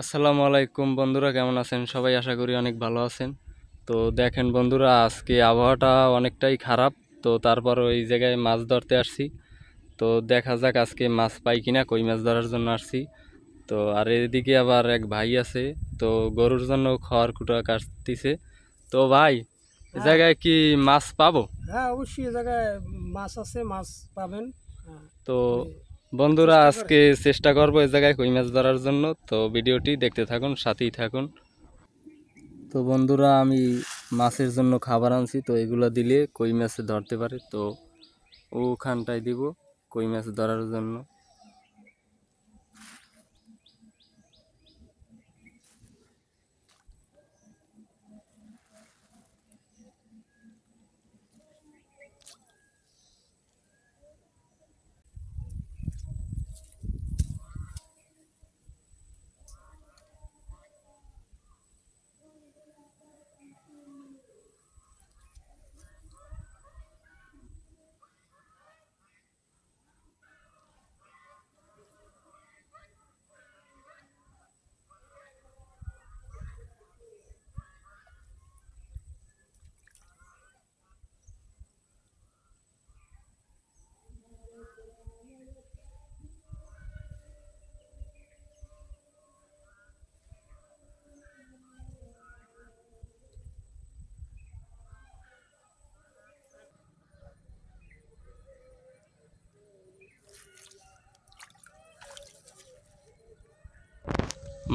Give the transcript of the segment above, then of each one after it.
আসসালামু আলাইকুম বন্ধুরা, কেমন আছেন সবাই? আশা করি অনেক ভালো আছেন। তো দেখেন বন্ধুরা, আজকে আবহাওয়াটা অনেকটাই খারাপ। তো তারপর ওই জায়গায় মাছ ধরতে আসছি। তো দেখা যাক আজকে মাছ পাই কিনা, কই মাছ ধরার জন্য আসছি। তো আর এদিকে আবার এক ভাই আছে, তো গরুর জন্য খড় কুটা কাটতিছে। তো ভাই, এ হ্যাঁ, জায়গায় কি মাছ পাবো? হ্যাঁ, অবশ্যই এ জায়গায় মাছ আছে, মাছ পাবেন। হ্যাঁ, তো আমি বন্ধুরা, চেষ্টা করে। আজকে চেষ্টা করবো এ জায়গায় কই মাছ ধরার জন্য। তো ভিডিওটি দেখতে থাকুন, সাথেই থাকুন। তো বন্ধুরা, আমি মাছের জন্য খাবার আনছি। তো এগুলো দিলে কই মাছ ধরতে পারে। তো ওখানটায় দিব কই মাছ ধরার জন্য।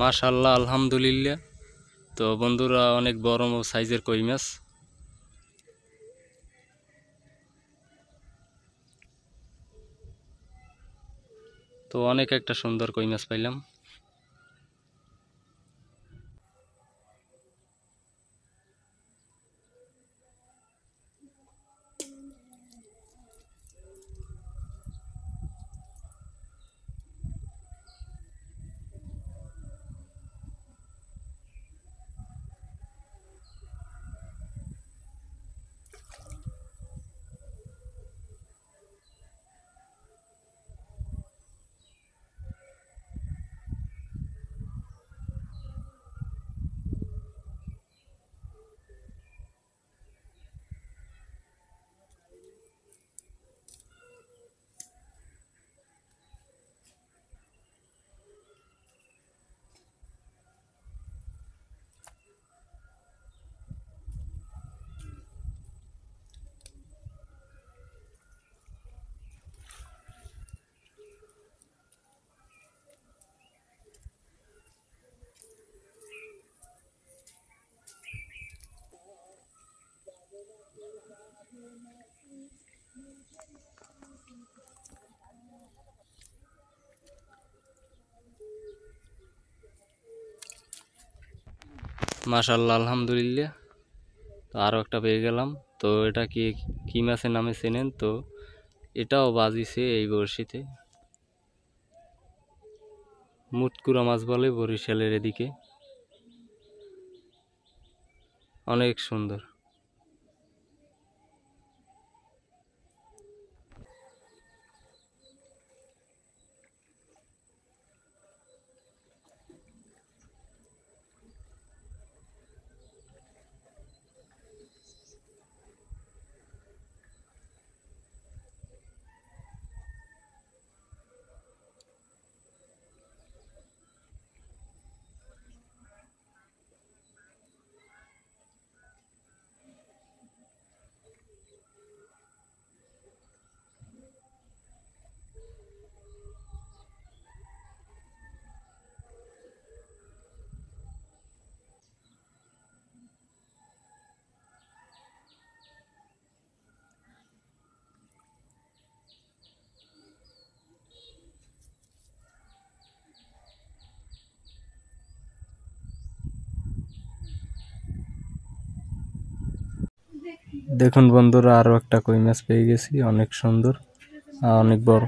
মাশাআল্লাহ, আলহামদুলিল্লাহ। তো বন্ধুরা, অনেক বড় সাইজের কই মাছ। তো অনেক একটা সুন্দর কই মাছ পাইলাম। মাশাআল্লাহ, আলহামদুলিল্লাহ। তো আরও একটা পেয়ে গেলাম। তো এটা কি কি মাছের নামে চেনেন? তো এটাও বাজিছে এই বড়শিতে। মুটকুরা মাছ বলে বরিশালের এদিকে। অনেক সুন্দর। দেখুন বন্ধুরা, আরও একটা কই মাছ পেয়ে গেছি, অনেক সুন্দর, অনেক বড়।